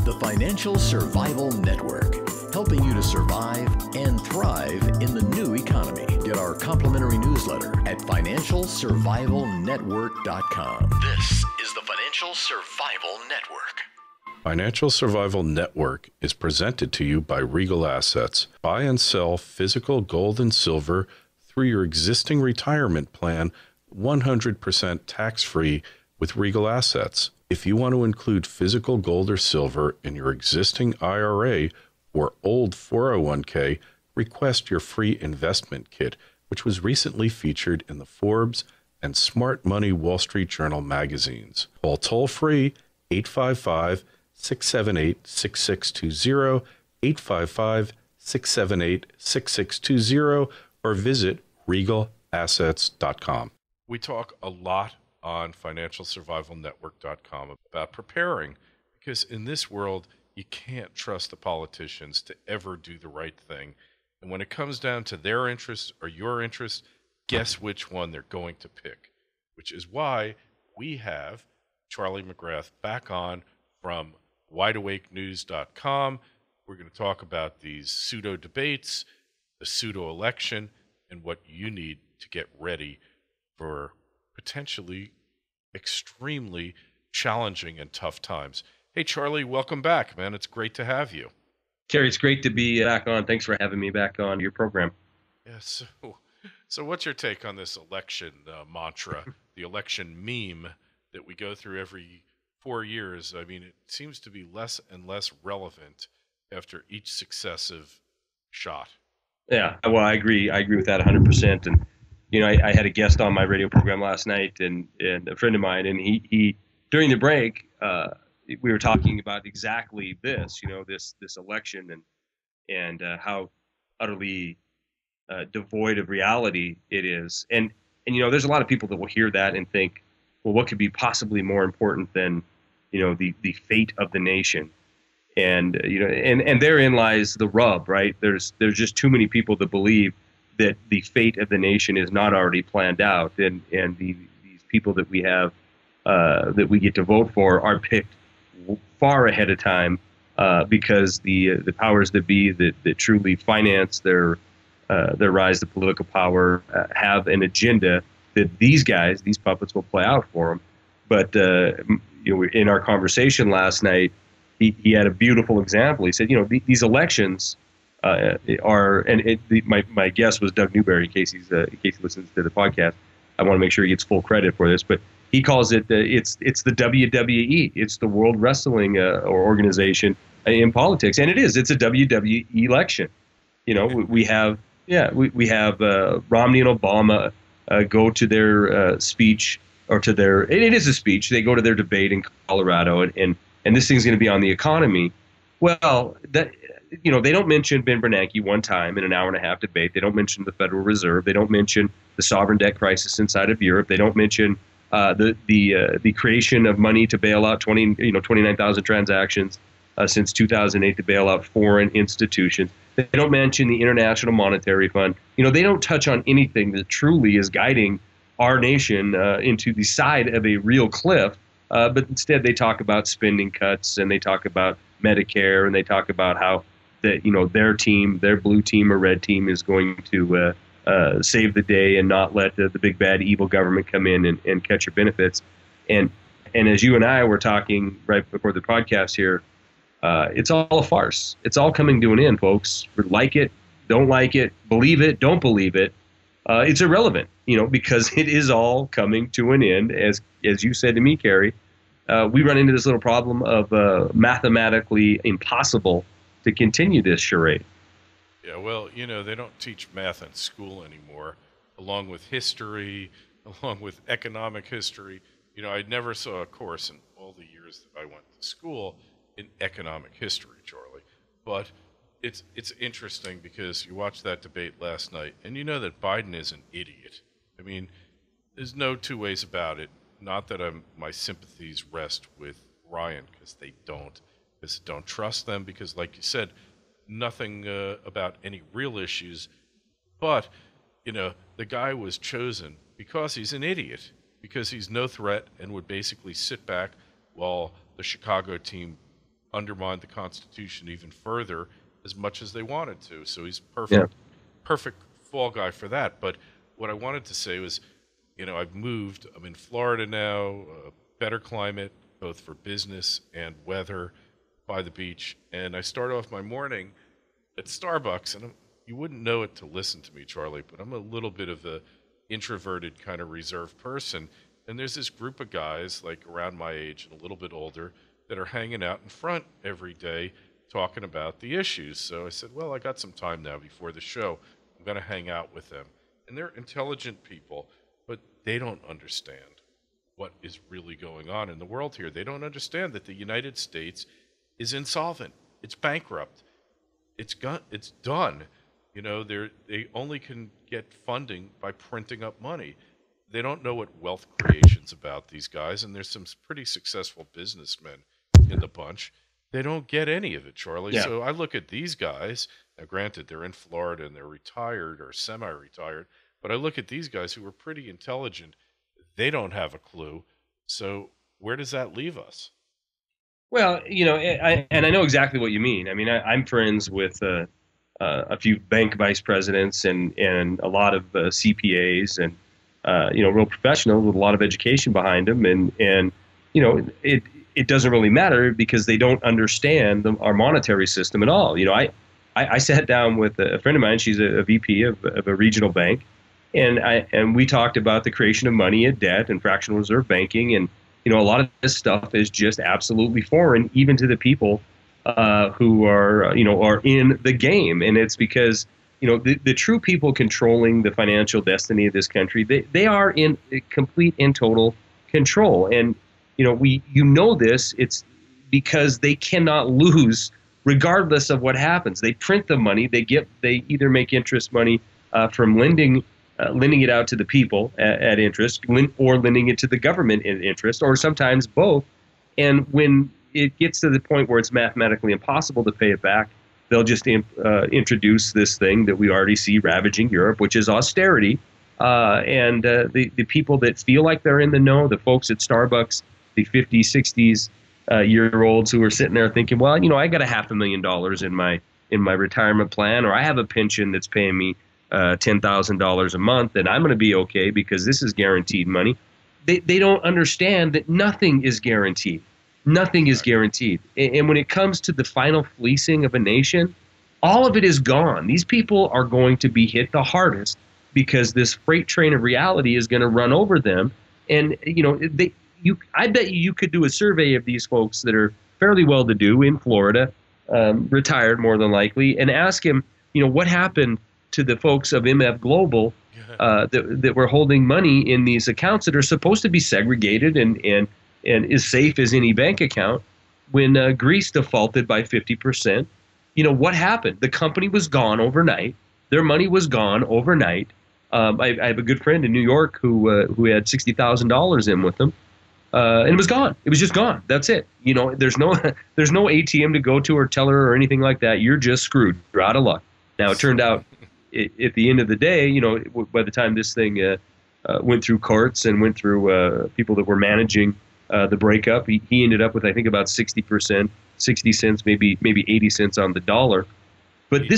The Financial Survival Network, helping you to survive and thrive in the new economy. Get our complimentary newsletter at financialsurvivalnetwork.com. This is the Financial Survival Network. Financial Survival Network is presented to you by Regal Assets. Buy and sell physical gold and silver through your existing retirement plan, 100% tax-free with Regal Assets. If you want to include physical gold or silver in your existing IRA or old 401k, request your free investment kit, which was recently featured in the Forbes and Smart Money Wall Street Journal magazines. Call toll-free 855-678-6620, 855-678-6620, or visit regalassets.com. We talk a lot on financialsurvivalnetwork.com about preparing, because in this world, you can't trust the politicians to ever do the right thing. And when it comes down to their interests or your interests, guess which one they're going to pick, which is why we have Charlie McGrath back on from wideawakenews.com. We're going to talk about these pseudo debates, the pseudo election, and what you need to get ready for potentially extremely challenging and tough times. Hey, Charlie, welcome back, man. It's great to have you. Kerry, it's great to be back on. Thanks for having me back on your program. Yeah, so what's your take on this election mantra, the election meme that we go through every 4 years? I mean, it seems to be less and less relevant after each successive shot. Yeah, well, I agree. I agree with that 100%. And you know, I had a guest on my radio program last night, and a friend of mine, and he during the break, we were talking about exactly this, you know, this election and how utterly devoid of reality it is. And you know, there's a lot of people that will hear that and think, well, what could be possibly more important than, you know, the fate of the nation? And you know, and therein lies the rub, right? There's just too many people that believe that the fate of the nation is not already planned out, and these people that we have that we get to vote for are picked far ahead of time because the powers that be that truly finance their rise to political power have an agenda that these guys, these puppets, will play out for them. But you know, in our conversation last night, he had a beautiful example. He said, you know, these elections are, and my guest was Doug Newberry, in case he listens to the podcast. I want to make sure he gets full credit for this, but he calls it it's the WWE. It's the World Wrestling organization in politics, and it's a WWE election. You know, we have Romney and Obama go to their speech, or to their, it is a speech. They go to their debate in Colorado, and this thing's going to be on the economy. Well, that, you know, they don't mention Ben Bernanke one time in an hour-and-a-half debate. They don't mention the Federal Reserve. They don't mention the sovereign debt crisis inside of Europe. They don't mention the creation of money to bail out 29,000 transactions since 2008 to bail out foreign institutions. They don't mention the International Monetary Fund. You know, they don't touch on anything that truly is guiding our nation into the side of a real cliff. But instead, they talk about spending cuts, and they talk about Medicare, and they talk about how that, you know, their team, their blue team or red team, is going to save the day and not let the big bad evil government come in and cut your benefits. And as you and I were talking right before the podcast here, it's all a farce. It's all coming to an end, folks. Like it, don't like it, believe it, don't believe it. It's irrelevant, you know, because it is all coming to an end. As you said to me, Kerry, we run into this little problem of mathematically impossible to continue this charade. Yeah, well, you know, they don't teach math in school anymore, along with history, along with economic history. You know, I never saw a course in all the years that I went to school in economic history, Charlie. But it's interesting because you watched that debate last night, and you know that Biden is an idiot. I mean, there's no two ways about it. Not that my sympathies rest with Ryan, because they don't trust them, because, like you said, nothing about any real issues. But, you know, the guy was chosen because he's an idiot, because he's no threat and would basically sit back while the Chicago team undermine the Constitution even further as much as they wanted to. So he's Yeah. perfect fall guy for that. But what I wanted to say was, I've moved. I'm in Florida now, better climate, both for business and weather, by the beach. And I start off my morning at Starbucks, and you wouldn't know it to listen to me, Charlie, but I'm a little bit of a introverted kind of reserved person. And there's this group of guys like around my age and a little bit older that are hanging out in front every day talking about the issues. So I said, well, I got some time now before the show. I'm going to hang out with them. And they're intelligent people, but they don't understand what is really going on in the world here. They don't understand that the United States is insolvent. It's bankrupt. It's done. They only can get funding by printing up money. They don't know what wealth creation's about, these guys, and there's some pretty successful businessmen in the bunch. They don't get any of it, Charlie. Yeah. So I look at these guys. Now, granted, they're in Florida and they're retired or semi-retired, but I look at these guys who are pretty intelligent. They don't have a clue. So where does that leave us? Well, I know exactly what you mean. I mean, I'm friends with a few bank vice presidents and a lot of CPAs and real professionals with a lot of education behind them, and it doesn't really matter because they don't understand our monetary system at all. I sat down with a friend of mine. She's a VP of a regional bank, and we talked about the creation of money and debt and fractional reserve banking, and a lot of this stuff is just absolutely foreign, even to the people who are in the game. And it's because the true people controlling the financial destiny of this country, they are in complete and total control. And this, it's because they cannot lose regardless of what happens. They print the money. They either make interest money from lending it out to the people at interest, or lending it to the government at interest, or sometimes both. And when it gets to the point where it's mathematically impossible to pay it back, they'll just introduce this thing that we already see ravaging Europe, which is austerity. And the people that feel like they're in the know, the folks at Starbucks, the 50s, 60s year-olds who are sitting there thinking, well, I got $500,000 in my retirement plan, or I have a pension that's paying me $10,000 a month, and I'm going to be okay because this is guaranteed money. They don't understand that nothing is guaranteed. Nothing is guaranteed. And when it comes to the final fleecing of a nation, all of it is gone. These people are going to be hit the hardest because this freight train of reality is going to run over them. And I bet you could do a survey of these folks that are fairly well-to-do in Florida, retired more than likely, and ask him, what happened to the folks of MF Global that were holding money in these accounts that are supposed to be segregated and as safe as any bank account when Greece defaulted by 50%. What happened? The company was gone overnight. Their money was gone overnight. I have a good friend in New York who had $60,000 in with them. And it was gone. It was just gone. That's it. There's no ATM to go to or teller or anything like that. You're just screwed. You're out of luck. Now, it turned out at the end of the day, by the time this thing went through courts and went through people that were managing the breakup, he ended up with, I think, about 60%, 60 cents, maybe 80 cents on the dollar. But he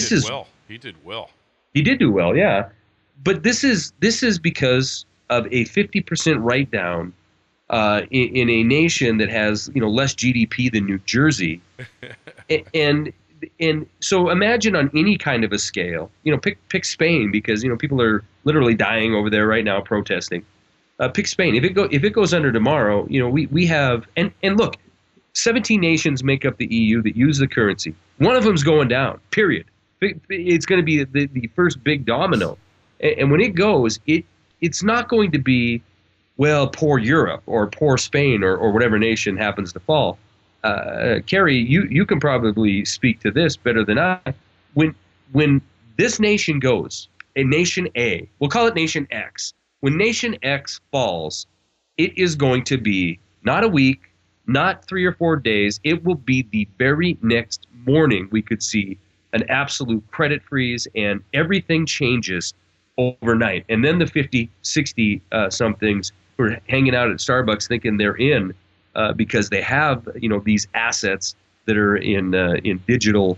did well. He did do well, yeah. But this is because of a 50% write-down in a nation that has less GDP than New Jersey, and so imagine on any kind of a scale, pick Spain, because people are literally dying over there right now protesting. Pick Spain. If it goes under tomorrow, we have and look, 17 nations make up the EU that use the currency. One of them's going down. Period. It's going to be the first big domino, and when it goes, it's not going to be, well, poor Europe or poor Spain or whatever nation happens to fall. Kerry, you can probably speak to this better than I. When this nation goes, a nation A, we'll call it nation X. When nation X falls, it is going to be not a week, not 3 or 4 days. It will be the very next morning we could see an absolute credit freeze and everything changes overnight. And then the 50, 60 somethings who are hanging out at Starbucks thinking they're in because they have these assets that are in digital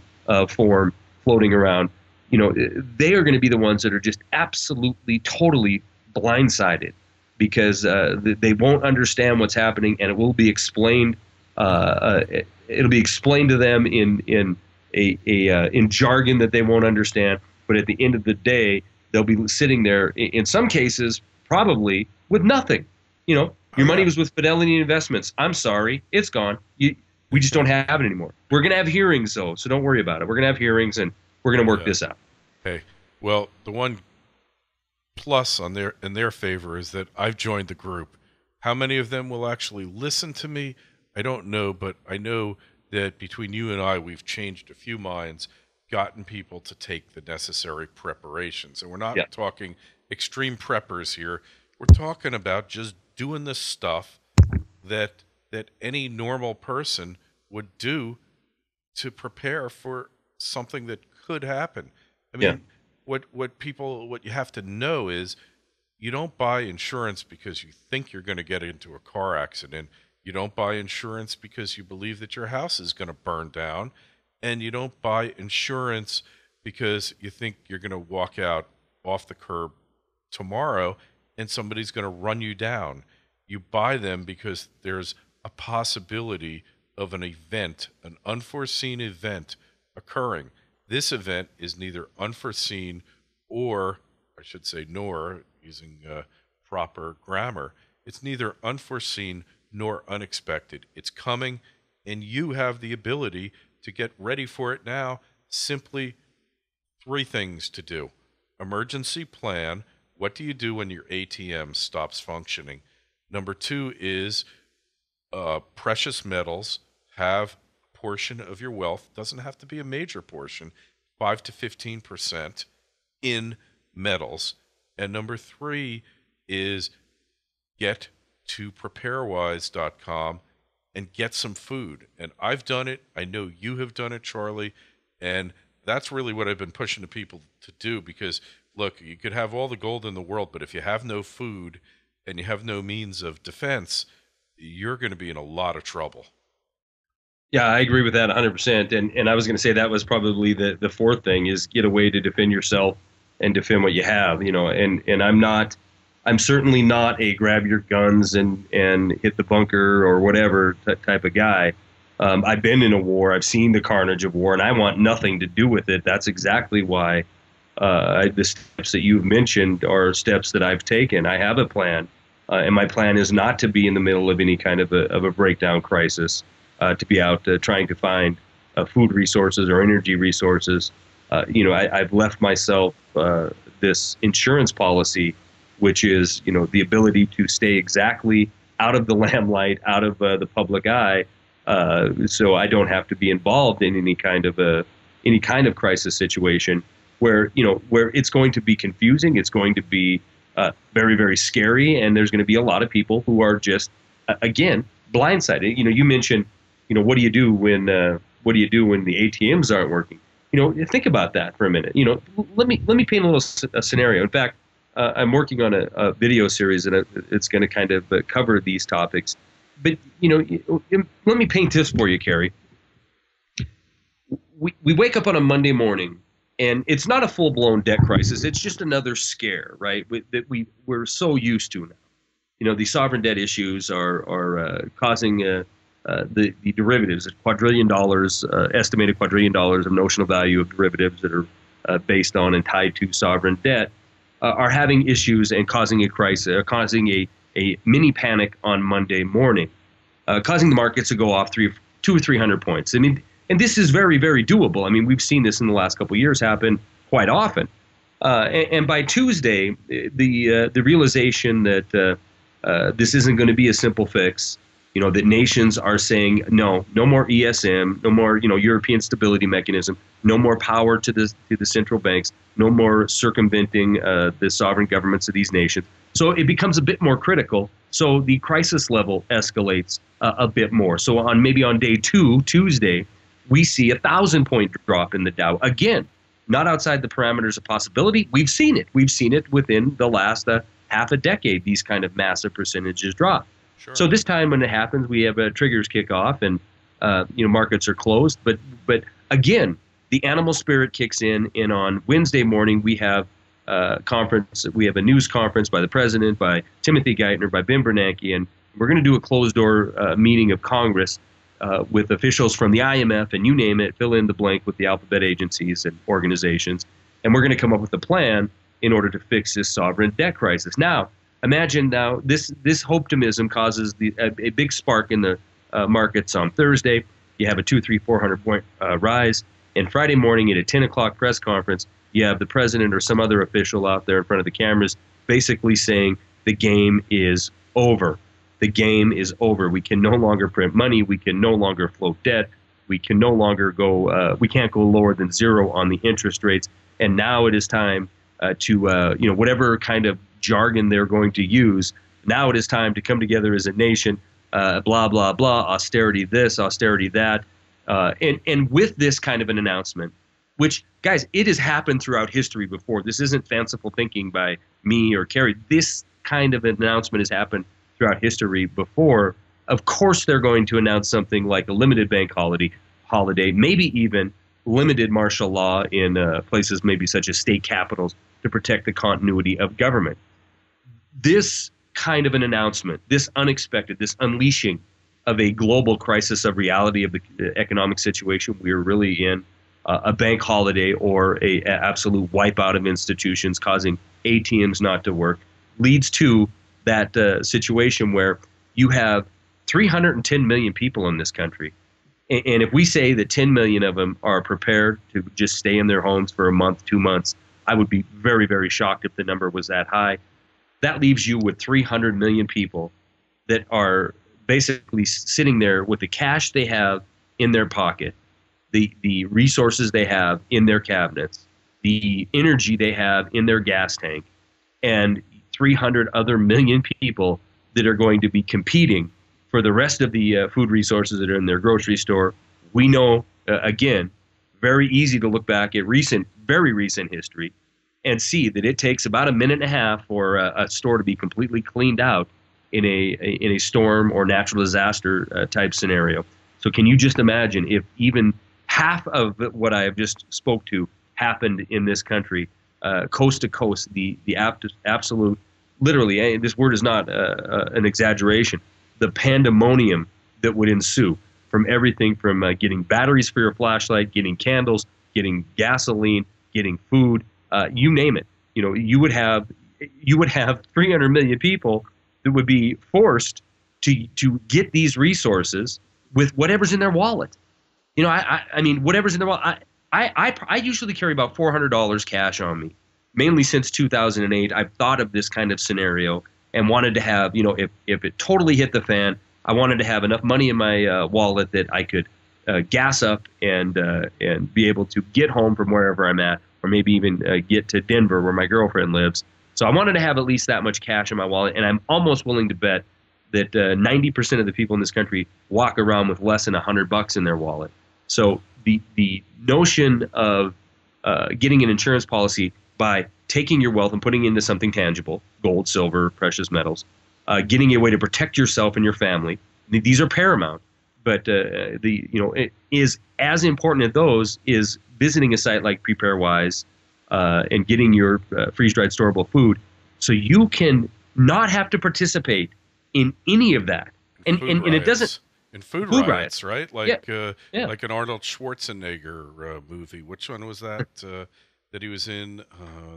form floating around, they are going to be the ones that are just absolutely, totally blindsided because they won't understand what's happening, and it will be explained. It'll be explained to them in jargon that they won't understand. But at the end of the day, they'll be sitting there, in some cases, probably with nothing. Your money was with Fidelity Investments. I'm sorry, it's gone. We just don't have it anymore. We're going to have hearings, though, so don't worry about it. We're going to have hearings, and we're going to work this out. Hey, well, the one plus in their favor is that I've joined the group. How many of them will actually listen to me? I don't know, but I know that between you and I, we've changed a few minds, gotten people to take the necessary preparations. And we're not talking extreme preppers here. We're talking about just doing the stuff that any normal person would do to prepare for something that could happen. I mean, what you have to know is you don't buy insurance because you think you're going to get into a car accident. You don't buy insurance because you believe that your house is going to burn down. And you don't buy insurance because you think you're going to walk out off the curb tomorrow and somebody's going to run you down. You buy them because there's a possibility of an event, an unforeseen event occurring. This event is neither unforeseen or, I should say, nor, using proper grammar, it's neither unforeseen nor unexpected. It's coming, and you have the ability to get ready for it now. Simply 3 things to do. Emergency plan. What do you do when your ATM stops functioning? Number 2 is precious metals. Have a portion of your wealth, doesn't have to be a major portion, 5 to 15% in metals. And number 3 is get to preparewise.com and get some food. And I've done it. I know you have done it, Charlie. And that's really what I've been pushing the people to do, because, look, you could have all the gold in the world, but if you have no food and you have no means of defense, you're going to be in a lot of trouble. Yeah, I agree with that 100%. And I was going to say that was probably the 4th thing, is get a way to defend yourself and defend what you have, and I'm certainly not a grab your guns and hit the bunker or whatever type of guy. I've been in a war. I've seen the carnage of war, and I want nothing to do with it. That's exactly why the steps that you've mentioned are steps that I've taken. I have a plan, and my plan is not to be in the middle of any kind of a breakdown crisis, to be out trying to find food resources or energy resources. I've left myself this insurance policy, which is, the ability to stay exactly out of the limelight, out of the public eye, so I don't have to be involved in any kind of crisis situation where it's going to be confusing, it's going to be very, very scary, and there's going to be a lot of people who are just again blindsided. You mentioned, what do you do when the ATMs aren't working? Think about that for a minute. Let me paint a little scenario. In fact, I'm working on a video series, and it's going to kind of cover these topics. But, let me paint this for you, Carrie. We wake up on a Monday morning, and it's not a full-blown debt crisis. It's just another scare, right, that we're so used to now. The sovereign debt issues are causing the derivatives, estimated $250 billion of notional value of derivatives that are based on and tied to sovereign debt, are having issues and causing a crisis, causing a mini panic on Monday morning, causing the markets to go off 200 or 300 points. I mean, and this is very, very doable. I mean, we've seen this in the last couple of years happen quite often. And by Tuesday, the realization that this isn't going to be a simple fix, that nations are saying no more ESM, no more European Stability Mechanism, no more power to the central banks, no more circumventing the sovereign governments of these nations. So it becomes a bit more critical. So the crisis level escalates a bit more. So on day 2, Tuesday, we see a 1,000-point drop in the Dow. Again, not outside the parameters of possibility. We've seen it. We've seen it within the last half a decade. These kind of massive percentages drop. Sure. So this time when it happens, we have triggers kick off, and markets are closed. But again, the animal spirit kicks in, and on Wednesday morning we have conference. We have a news conference by the president, by Timothy Geithner, by Ben Bernanke, and we're going to do a closed-door meeting of Congress with officials from the IMF and you name it, fill in the blank with the alphabet agencies and organizations, and we're going to come up with a plan in order to fix this sovereign debt crisis. Now, imagine now this optimism causes a big spark in the markets on Thursday. You have a 400 point rise, and Friday morning at a 10 o'clock press conference, you have the president or some other official out there in front of the cameras basically saying the game is over. The game is over. We can no longer print money. We can no longer float debt. We can no longer go. We can't go lower than zero on the interest rates. And now it is time to whatever kind of jargon they're going to use. Now it is time to come together as a nation. Blah blah blah. Austerity this, austerity that. And with this kind of an announcement, which, guys, it has happened throughout history before. This isn't fanciful thinking by me or Kerry. This kind of announcement has happened throughout history before. Of course, they're going to announce something like a limited bank holiday, maybe even limited martial law in places maybe such as state capitals to protect the continuity of government. This kind of an announcement, this unexpected, this unleashing of a global crisis of reality of the economic situation we're really in, a bank holiday or a absolute wipeout of institutions causing ATMs not to work, leads to that situation where you have 310 million people in this country. And if we say that 10 million of them are prepared to just stay in their homes for a month, 2 months, I would be very, very shocked if the number was that high. That leaves you with 300 million people that are basically sitting there with the cash they have in their pocket, the resources they have in their cabinets, the energy they have in their gas tank, and 300 other million people that are going to be competing for the rest of the food resources that are in their grocery store. We know, again, very easy to look back at very recent history and see that it takes about a minute and a half for a store to be completely cleaned out in a storm or natural disaster type scenario. So can you just imagine if even half of what I have just spoke to happened in this country, coast to coast, the absolute, literally, this word is not an exaggeration, the pandemonium that would ensue from everything from getting batteries for your flashlight, getting candles, getting gasoline, getting food, you name it. You would have 300 million people that would be forced to get these resources with whatever's in their wallet. I mean, whatever's in their wallet. I usually carry about $400 cash on me, mainly since 2008. I've thought of this kind of scenario and wanted to have, if it totally hit the fan, I wanted to have enough money in my wallet that I could gas up and be able to get home from wherever I'm at, or maybe even get to Denver where my girlfriend lives. So I wanted to have at least that much cash in my wallet, and I'm almost willing to bet that 90% of the people in this country walk around with less than $100 in their wallet. So the notion of getting an insurance policy by taking your wealth and putting it into something tangible, gold, silver, precious metals, getting a way to protect yourself and your family, these are paramount. But it is as important as those is visiting a site like PrepareWise and getting your freeze-dried storable food, so you can not have to participate in any of that. And it doesn't. In food riots, right? Like like an Arnold Schwarzenegger movie. Which one was that? That he was in,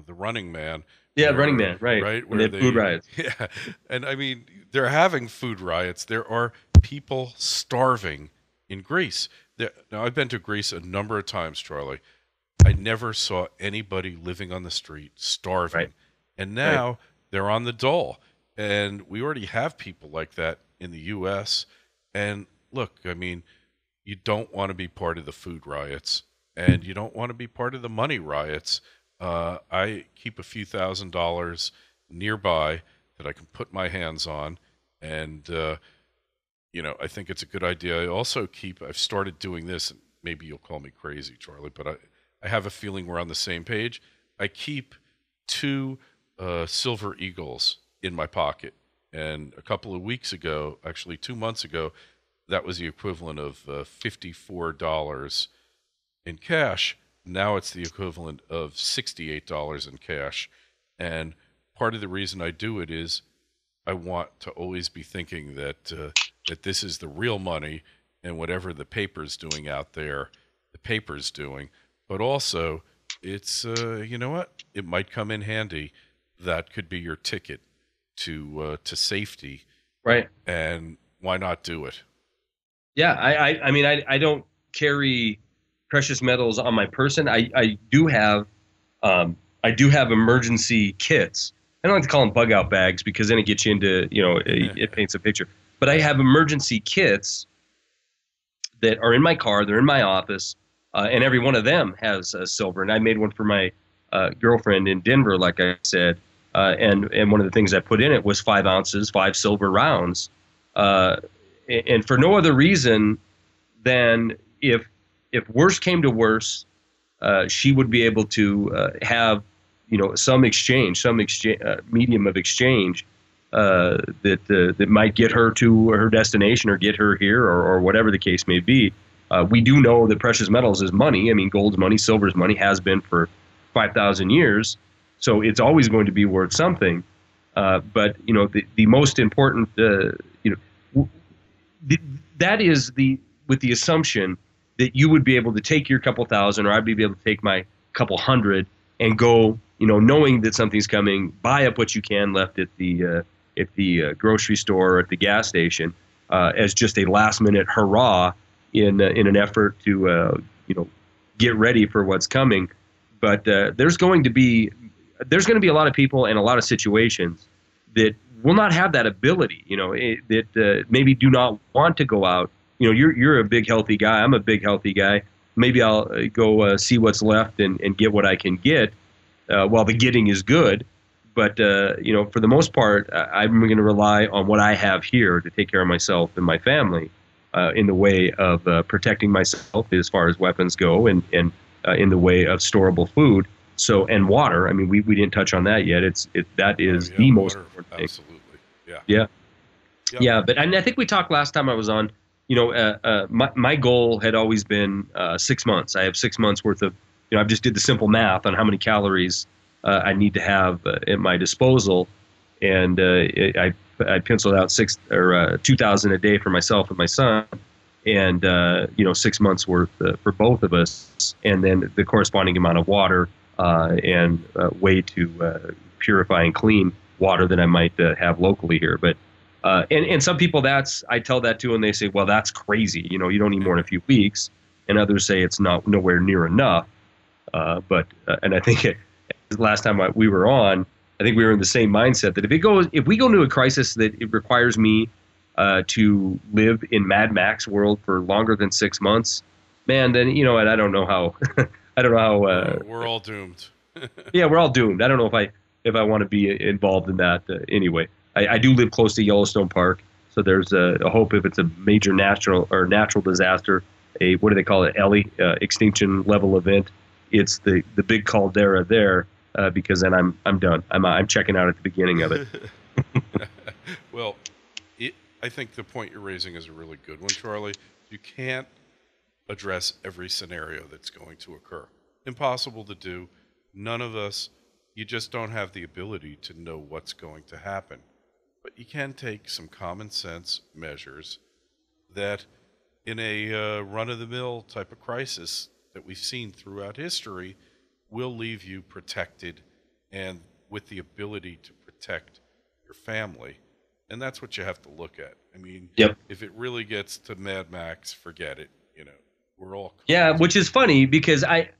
The Running Man. Yeah, Running Man, right? Right, where food riots. Yeah, and I mean, they're having food riots. There are people starving in Greece. Now, I've been to Greece a number of times, Charlie. I never saw anybody living on the street starving, right. And now they're on the dole. And we already have people like that in the U.S. And look, I mean, you don't want to be part of the food riots, and you don't want to be part of the money riots. I keep a few $1,000s nearby that I can put my hands on, and I think it's a good idea. I've started doing this, and maybe you'll call me crazy, Charlie, but I have a feeling we're on the same page. I keep 2 silver eagles in my pocket. And a couple of weeks ago, actually 2 months ago, that was the equivalent of $54 in cash. Now it's the equivalent of $68 in cash. And part of the reason I do it is I want to always be thinking that that this is the real money, and whatever the paper's doing out there, the paper's doing. But also, it's you know what? It might come in handy. That could be your ticket to safety, Right. and why not do it? Yeah, I mean, I don't carry precious metals on my person. I do have emergency kits. I don't like to call them bug out bags because then it gets you into, it paints a picture. But I have emergency kits that are in my car. They're in my office, and every one of them has silver. And I made one for my girlfriend in Denver, like I said. And one of the things I put in it was 5 ounces, 5 silver rounds. And for no other reason than if worse came to worse, she would be able to have, some medium of exchange that might get her to her destination or get her here or whatever the case may be. We do know that precious metals is money. I mean, gold's money, silver's money, has been for 5,000 years. So it's always going to be worth something. But, the most important, that is with the assumption that you would be able to take your couple thousand, or I'd be able to take my couple hundred and go, knowing that something's coming, buy up what you can left at the grocery store or at the gas station as just a last minute hurrah in an effort to, get ready for what's coming. But there's going to be a lot of people and a lot of situations that will not have that ability, that maybe do not want to go out. You're a big, healthy guy. I'm a big, healthy guy. Maybe I'll go see what's left and get what I can get while the getting is good. But, for the most part, I'm going to rely on what I have here to take care of myself and my family in the way of protecting myself as far as weapons go and in the way of storable food. So, and water. I mean, we didn't touch on that yet. That is the most important thing. Absolutely. Yeah. Yeah. Yep. Yeah. But and I think we talked last time I was on, my goal had always been 6 months. I have 6 months worth of, I just did the simple math on how many calories I need to have at my disposal. And I penciled out 2,000 a day for myself and my son. And, 6 months worth for both of us. And then the corresponding amount of water and way to purify and clean water that I might have locally here. But and some people I tell that to, and they say, well, that's crazy. You don't need more in a few weeks. And others say it's nowhere near enough. But I think last time we were on, I think we were in the same mindset that if we go into a crisis that it requires me to live in Mad Max world for longer than 6 months, man, then I don't know how. I don't know how. We're all doomed. Yeah, we're all doomed. I don't know if I want to be involved in that anyway. I do live close to Yellowstone Park, so there's a hope if it's a major natural disaster, what do they call it, Ellie, extinction level event. It's the big caldera there because then I'm done. I'm checking out at the beginning of it. Well, I think the point you're raising is a really good one, Charlie. You can't address every scenario that's going to occur. Impossible to do. None of us, you just don't have the ability to know what's going to happen. But you can take some common sense measures that in a run-of-the-mill type of crisis that we've seen throughout history will leave you protected and with the ability to protect your family. And that's what you have to look at. I mean, yep. If it really gets to Mad Max, forget it. We're all yeah, which is funny because I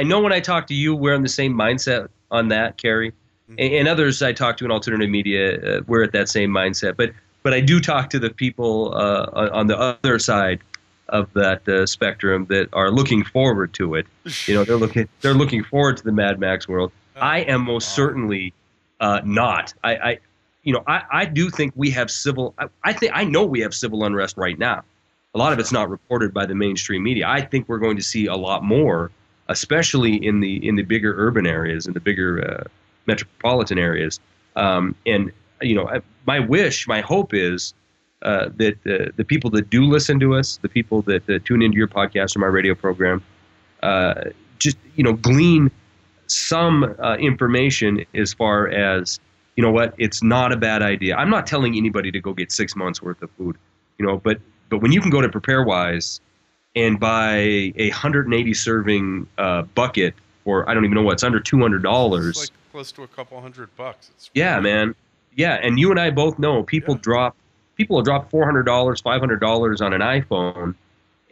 know when I talk to you, we're on the same mindset on that, Carrie, and others I talk to in alternative media, we're at that same mindset. But I do talk to the people on the other side of that spectrum that are looking forward to it. They're looking forward to the Mad Max world. I am most certainly not. I do think we have I know we have civil unrest right now. A lot of it's not reported by the mainstream media. I think we're going to see a lot more, especially in the bigger urban areas, in the bigger metropolitan areas. My hope is that the people that do listen to us, the people that tune into your podcast or my radio program, just glean some information as far as, you know what, it's not a bad idea. I'm not telling anybody to go get 6 months worth of food, but when you can go to PrepareWise and buy a 180 serving bucket for, I don't even know what, it's under $200. It's like close to a couple $100. It's yeah, really, man. Yeah, and you and I both know people will drop $400, $500 on an iPhone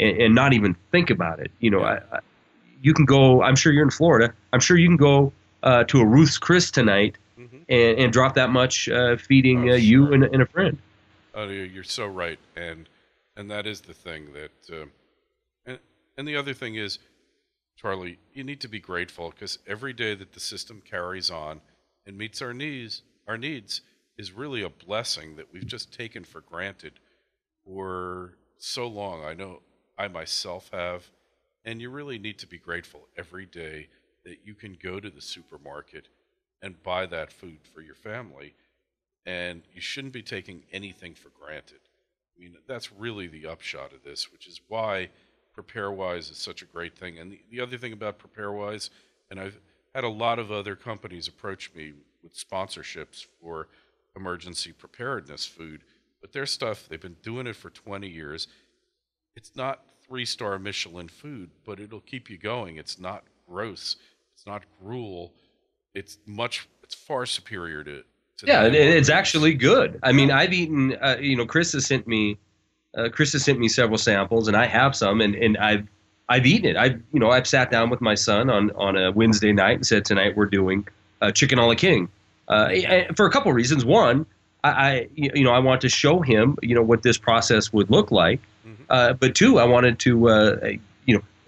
and not even think about it. You can go, I'm sure you're in Florida, I'm sure you can go to a Ruth's Chris tonight and drop that much feeding you and a friend. Oh, you're so right, and that is the thing that, and the other thing is, Charlie, you need to be grateful, because every day that the system carries on and meets our needs is really a blessing that we've just taken for granted for so long. I know I myself have, and you really need to be grateful every day that you can go to the supermarket and buy that food for your family, and you shouldn't be taking anything for granted. I mean, that's really the upshot of this, which is why PrepareWise is such a great thing. And the other thing about PrepareWise, and I've had a lot of other companies approach me with sponsorships for emergency preparedness food, but their stuff, they've been doing it for 20 years. It's not 3-star Michelin food, but it'll keep you going. It's not gross. It's not gruel. It's far superior to yeah, and it's actually good. I mean, I've eaten, Chris has sent me several samples, and I have some, and I've eaten it. I've sat down with my son on a Wednesday night and said, tonight we're doing chicken a la king, for a couple of reasons. One, I want to show him, what this process would look like. But two, I wanted to,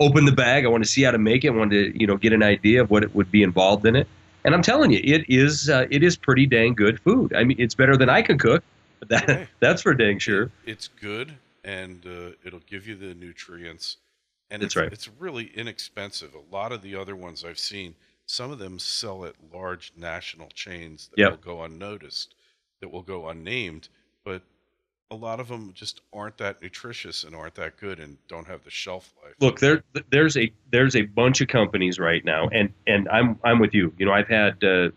open the bag. I wanted to see how to make it. I wanted to, get an idea of what it would be involved in it. And I'm telling you, it is pretty dang good food. I mean, it's better than I can cook. But that's for dang sure. It's good, and it'll give you the nutrients. And that's right. It's really inexpensive. A lot of the other ones I've seen, some of them sell at large national chains that will go unnoticed, that will go unnamed, but a lot of them just aren't that nutritious and aren't that good and don't have the shelf life. Look, there's a bunch of companies right now, and I'm with you. I've had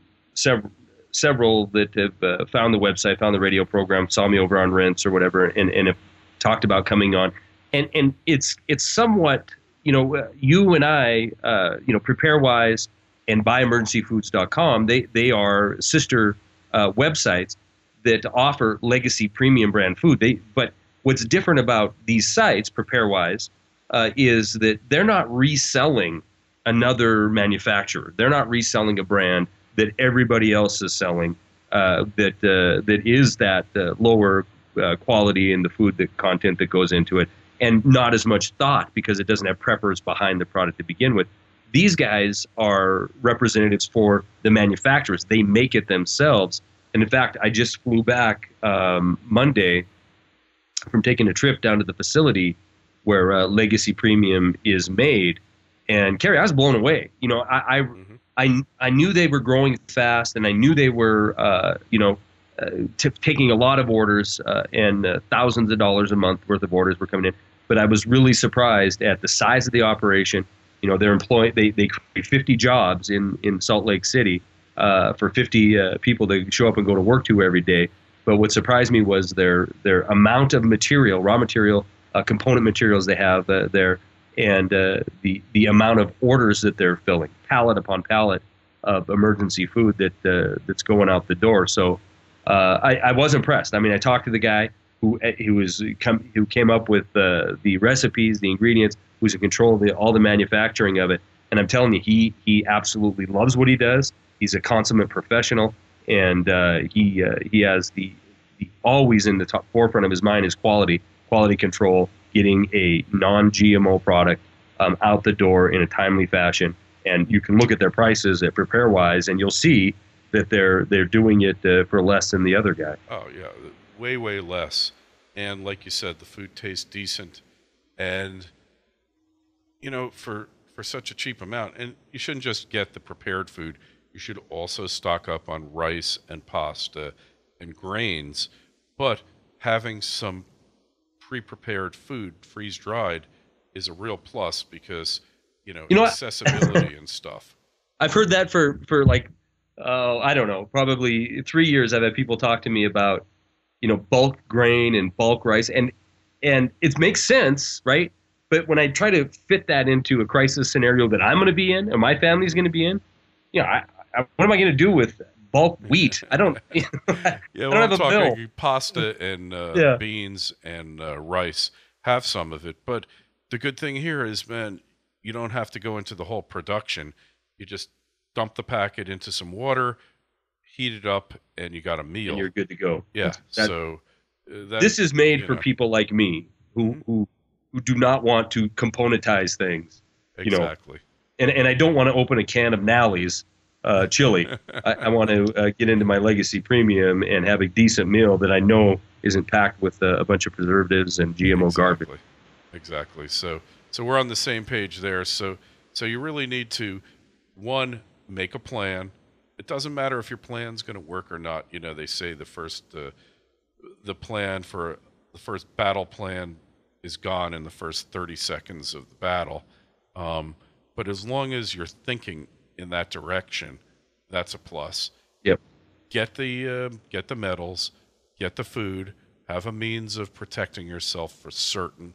several that have found the website, found the radio program, saw me over on Rents or whatever, and have talked about coming on. And it's somewhat, you and I, PrepareWise and BuyEmergencyFoods.com, they are sister websites that offer legacy premium brand food. But what's different about these sites, PrepareWise, is that they're not reselling another manufacturer. They're not reselling a brand that everybody else is selling, that is that lower quality in the food, the content that goes into it, and not as much thought because it doesn't have preppers behind the product to begin with. These guys are representatives for the manufacturers. They make it themselves. And in fact, I just flew back Monday from taking a trip down to the facility where Legacy Premium is made. And Kerry, I was blown away. I knew they were growing fast, and I knew they were, taking a lot of orders, and thousands of dollars a month worth of orders were coming in. But I was really surprised at the size of the operation. They're employing, they create 50 jobs in Salt Lake City for 50 people to show up and go to work to every day. But what surprised me was their amount of material, raw material, component materials they have there, and the amount of orders that they're filling, pallet upon pallet of emergency food that's going out the door. So I was impressed. I mean, I talked to the guy who came up with the recipes, the ingredients, who's in control of all the manufacturing of it. And I'm telling you, he absolutely loves what he does. He's a consummate professional, and he has the always in the top forefront of his mind is quality control, getting a non-GMO product out the door in a timely fashion. And you can look at their prices at PrepareWise, and you'll see that they're doing it for less than the other guy. Oh yeah, way less. And like you said, the food tastes decent, and for such a cheap amount. And you shouldn't just get the prepared food. You should also stock up on rice and pasta and grains. But having some pre-prepared food, freeze-dried, is a real plus because, You know what? accessibility and stuff. I've heard that for like, I don't know, probably 3 years. I've had people talk to me about, bulk grain and bulk rice, and it makes sense, right? But when I try to fit that into a crisis scenario that I'm going to be in, or my family's going to be in, what am I going to do with bulk wheat? I don't. Yeah, I well, don't I'm have a mill. talking pasta and Yeah. beans and rice. Have some of it, but the good thing here is, man, you don't have to go into the whole production. You just dump the packet into some water, heat it up, and you got a meal. And you're good to go. Yeah. This is made for people like me who do not want to componentize things. Exactly. And I don't want to open a can of Nally's chili. I want to get into my Legacy Premium and have a decent meal that I know isn't packed with a bunch of preservatives and GMO garbage. Exactly. So we're on the same page there. So you really need to, one, make a plan. It doesn't matter if your plan's going to work or not. They say the first battle plan is gone in the first 30 seconds of the battle. But as long as you're thinking in that direction, that's a plus. Yep. Get the metals, get the food, have a means of protecting yourself for certain.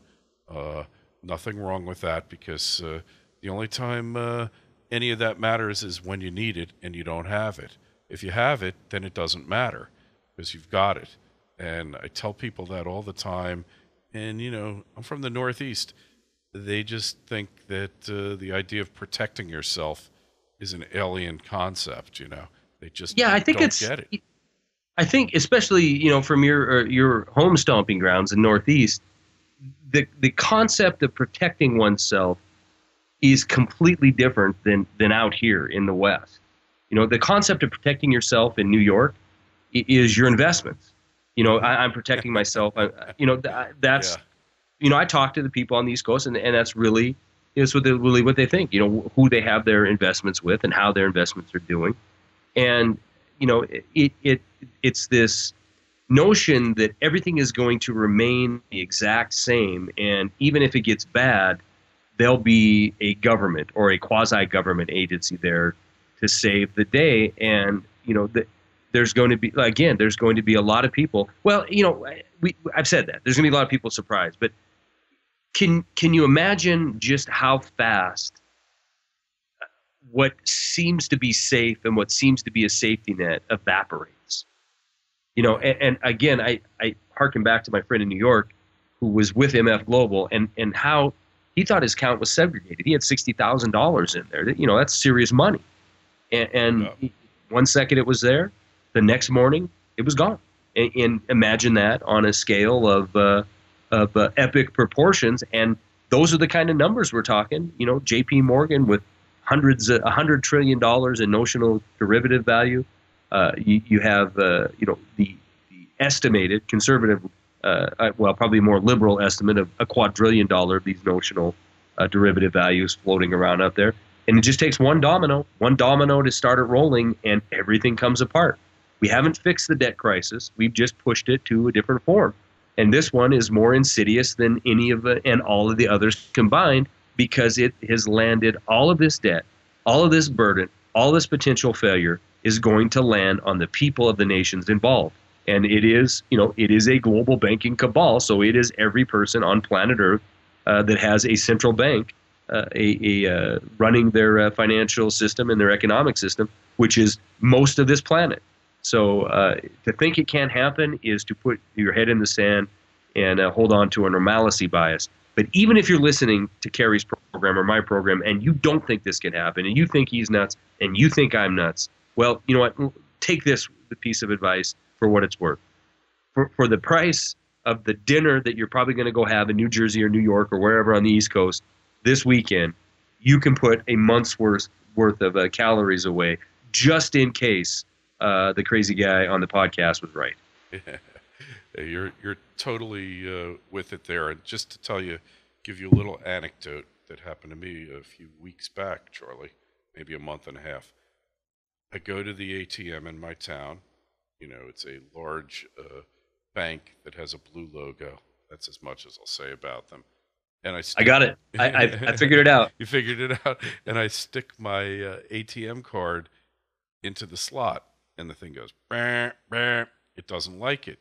Nothing wrong with that, because the only time any of that matters is when you need it and you don't have it. If you have it, then it doesn't matter because you've got it. And I tell people that all the time. And, I'm from the Northeast. They just think that the idea of protecting yourself is an alien concept, They just I think don't get it. I think especially, from your home stomping grounds in Northeast, the concept of protecting oneself is completely different than out here in the West. The concept of protecting yourself in New York is your investments. I'm protecting myself. That's, I talk to the people on the East Coast, and that's really is what they think. Who they have their investments with and how their investments are doing, and it's this notion that everything is going to remain the exact same, and even if it gets bad, there'll be a government or a quasi-government agency there to save the day. And there's going to be a lot of people. Well, I've said that there's going to be a lot of people surprised, but can you imagine just how fast what seems to be safe and what seems to be a safety net evaporates? And again, I harken back to my friend in New York who was with MF Global and how he thought his account was segregated. He had $60,000 in there. That's serious money. And one second it was there, the next morning it was gone. And imagine that on a scale of epic proportions. And those are the kind of numbers we're talking. J.P. Morgan with $100 trillion in notional derivative value. You have the estimated conservative, probably more liberal estimate of $2 quadrillion of these notional derivative values floating around out there. And it just takes one domino to start it rolling, and everything comes apart. We haven't fixed the debt crisis. We've just pushed it to a different form. And this one is more insidious than any of and all of the others combined, because it has landed all of this debt, all of this burden, all this potential failure is going to land on the people of the nations involved. And it is a global banking cabal. So it is every person on planet Earth that has a central bank running their financial system and their economic system, which is most of this planet. So to think it can't happen is to put your head in the sand and hold on to a normalcy bias. But even if you're listening to Kerry's program or my program and you don't think this can happen and you think he's nuts and you think I'm nuts, well, you know what? Take this piece of advice for what it's worth. For the price of the dinner that you're probably going to go have in New Jersey or New York or wherever on the East Coast this weekend, you can put a month's worth of calories away just in case the crazy guy on the podcast was right. You're totally with it there. And just to give you a little anecdote that happened to me a few weeks back, Charlie, maybe a month and a half. I go to the ATM in my town. It's a large bank that has a blue logo. That's as much as I'll say about them. And I got it. I figured it out. You figured it out. And I stick my ATM card into the slot, and the thing goes, bah, bah. It doesn't like it.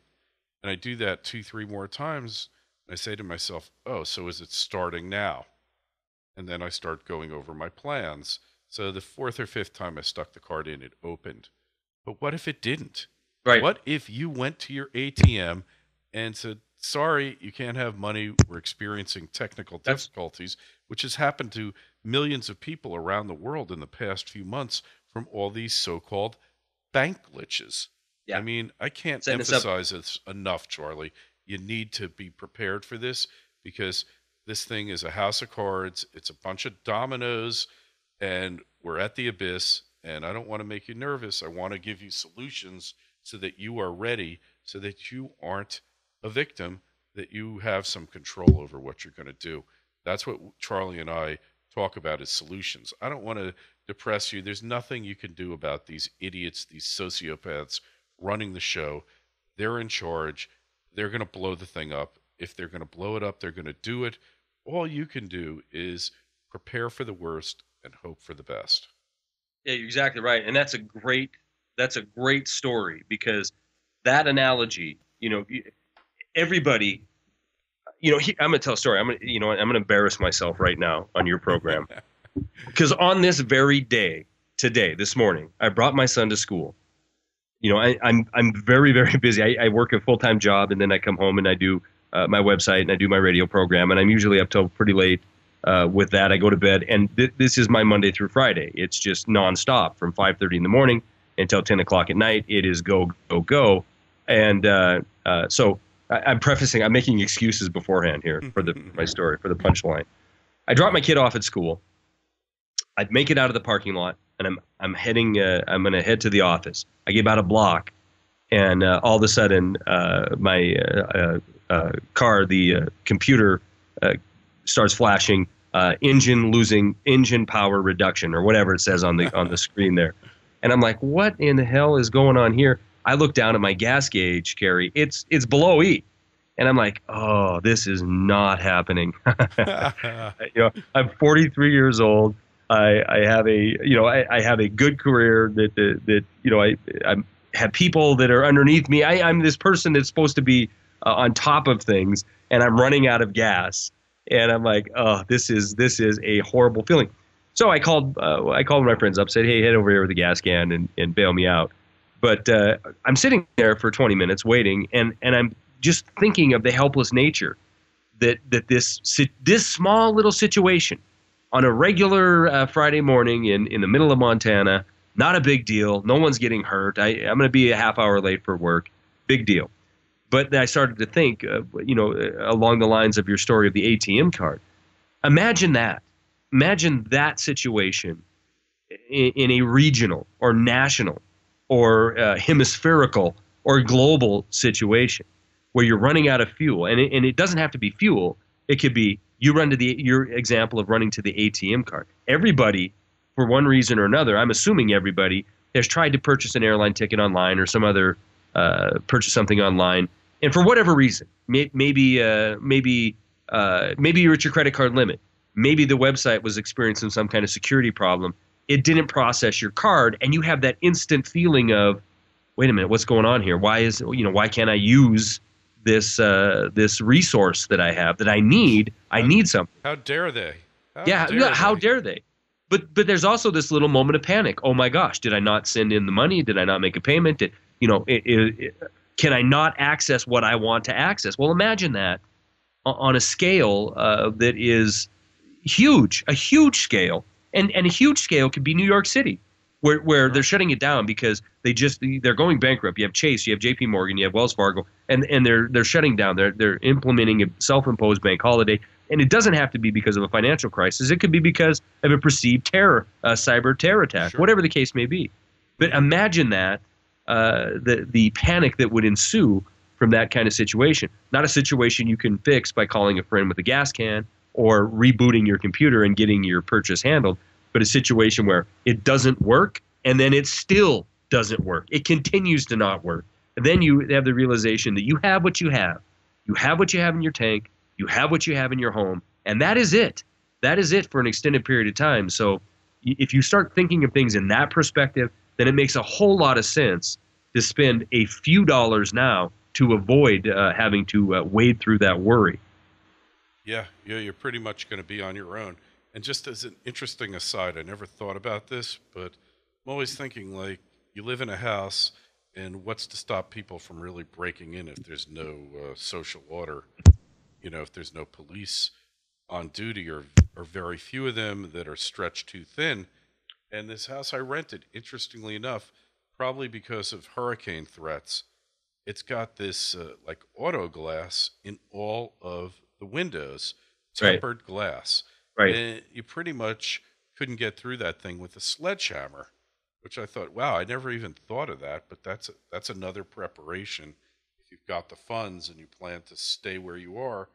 And I do that 2-3 more times. And I say to myself, oh, so is it starting now? And then I start going over my plans. So the 4th or 5th time I stuck the card in, it opened. But what if it didn't? Right. What if you went to your ATM and said, sorry, you can't have money. We're experiencing technical difficulties, which has happened to millions of people around the world in the past few months from all these so-called bank glitches. Yeah. I mean, I can't emphasize this enough, Charlie. You need to be prepared for this, because this thing is a house of cards. It's a bunch of dominoes, and we're at the abyss, and I don't want to make you nervous. I want to give you solutions so that you are ready, so that you aren't a victim, that you have some control over what you're going to do. That's what Charlie and I talk about, is solutions. I don't want to depress you. There's nothing you can do about these idiots, these sociopaths running the show. They're in charge. They're going to blow the thing up. If they're going to blow it up, they're going to do it. All you can do is prepare for the worst and hope for the best. Yeah, you're exactly right. And that's a great story, because that analogy, everybody, I'm going to tell a story. I'm going to embarrass myself right now on your program, because on this very day, this morning, I brought my son to school. I'm very, very busy. I work a full-time job, and then I come home and I do my website and I do my radio program, and I'm usually up till pretty late with that. I go to bed, and this is my Monday through Friday. It's just nonstop from 5:30 in the morning until 10 o'clock at night. It is go, go, go. And so I'm making excuses beforehand here for my story, for the punchline. I drop my kid off at school. I make it out of the parking lot, and I'm heading. I'm going to head to the office. I get about a block, and all of a sudden, my car, the computer, starts flashing. Engine power reduction, or whatever it says on the screen there. And I'm like, what in the hell is going on here? I look down at my gas gauge, Carrie. It's below E. And I'm like, oh, this is not happening. I'm 43 years old. I have a good career that I have people that are underneath me. I'm this person that's supposed to be on top of things, and I'm running out of gas. And I'm like, oh, this is a horrible feeling. So I called my friends up, said, hey, head over here with the gas can and bail me out. But I'm sitting there for 20 minutes waiting, and I'm just thinking of the helpless nature that this small little situation on a regular Friday morning in the middle of Montana, not a big deal. No one's getting hurt. I'm going to be a half hour late for work. Big deal. But I started to think, along the lines of your story of the ATM card. Imagine that. Imagine that situation in a regional or national or hemispherical or global situation where you're running out of fuel. And it doesn't have to be fuel. It could be you run to your example of running to the ATM card. Everybody, for one reason or another, I'm assuming everybody, has tried to purchase an airline ticket online or some other purchase something online, and for whatever reason, maybe you're at your credit card limit. Maybe the website was experiencing some kind of security problem. It didn't process your card, and you have that instant feeling of, wait a minute, what's going on here? Why can't I use this resource that I have that I need? I need something. How dare they? How dare they? But there's also this little moment of panic. Oh my gosh, did I not send in the money? Did I not make a payment? Can I not access what I want to access? Well, imagine that on a scale that is huge, a huge scale. And a huge scale could be New York City, where they're shutting it down because they're going bankrupt. You have Chase, you have JP Morgan, you have Wells Fargo, and they're shutting down. They're implementing a self-imposed bank holiday. And it doesn't have to be because of a financial crisis. It could be because of a perceived cyber terror attack, whatever the case may be. But imagine that, the panic that would ensue from that kind of situation. Not a situation you can fix by calling a friend with a gas can or rebooting your computer and getting your purchase handled, but a situation where it doesn't work, and then it still doesn't work. It continues to not work. And then you have the realization that you have what you have. You have what you have in your tank. You have what you have in your home. And that is it. That is it for an extended period of time. So if you start thinking of things in that perspective, then it makes a whole lot of sense to spend a few dollars now to avoid having to wade through that worry. Yeah, you're pretty much going to be on your own. And just as an interesting aside, I never thought about this, but I'm always thinking, like, you live in a house, and what's to stop people from really breaking in if there's no social order? If there's no police on duty, or very few of them that are stretched too thin. And this house I rented, interestingly enough, probably because of hurricane threats, it's got this like auto glass in all of the windows, tempered glass. Right. And you pretty much couldn't get through that thing with a sledgehammer, which I thought, wow, I never even thought of that. But that's another preparation, if you've got the funds and you plan to stay where you are,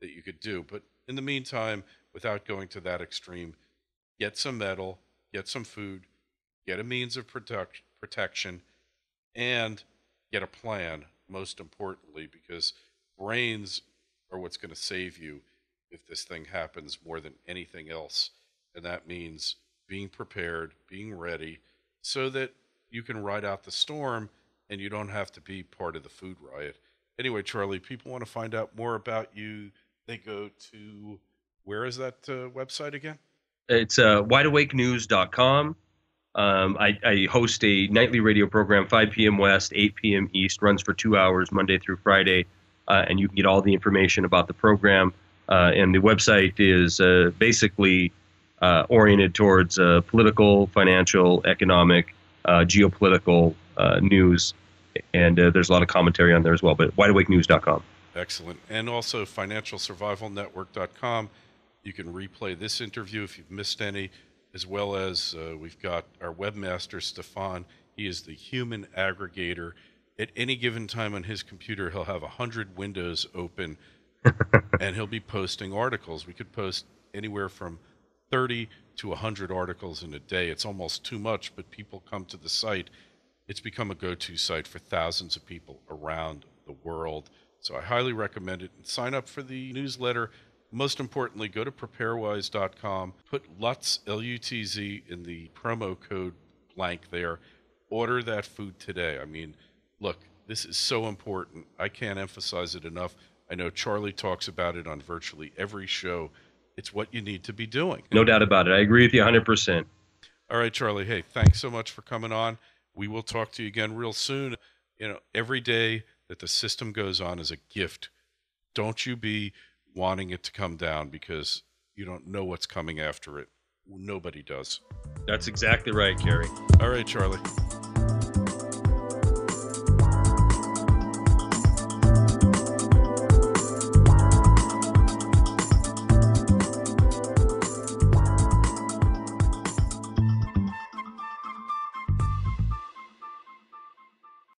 that you could do. But in the meantime, without going to that extreme, get some metal, get some food, get a means of protection, and get a plan, most importantly, because brains are what's going to save you if this thing happens more than anything else. And that means being prepared, being ready, so that you can ride out the storm and you don't have to be part of the food riot. Anyway, Charlie, people want to find out more about you. They go to, where is that website again? It's wideawakenews.com. I host a nightly radio program, 5 p.m. West, 8 p.m. East, runs for 2 hours, Monday through Friday, and you can get all the information about the program. And the website is basically oriented towards political, financial, economic, geopolitical news, and there's a lot of commentary on there as well, but wideawakenews.com. Excellent. And also financialsurvivalnetwork.com. You can replay this interview if you've missed any, as well as we've got our webmaster, Stefan. He is the human aggregator. At any given time on his computer, he'll have 100 windows open, and he'll be posting articles. We could post anywhere from 30 to 100 articles in a day. It's almost too much, but people come to the site. It's become a go-to site for thousands of people around the world. So I highly recommend it. And sign up for the newsletter. Most importantly, go to preparewise.com, put Lutz, L-U-T-Z, in the promo code blank there. Order that food today. I mean, look, this is so important. I can't emphasize it enough. I know Charlie talks about it on virtually every show. It's what you need to be doing. No doubt about it. I agree with you 100%. All right, Charlie. Hey, thanks so much for coming on. We will talk to you again real soon. Every day that the system goes on is a gift. Don't you be wanting it to come down, because you don't know what's coming after it. Nobody does. That's exactly right, Kerry. All right, Charlie.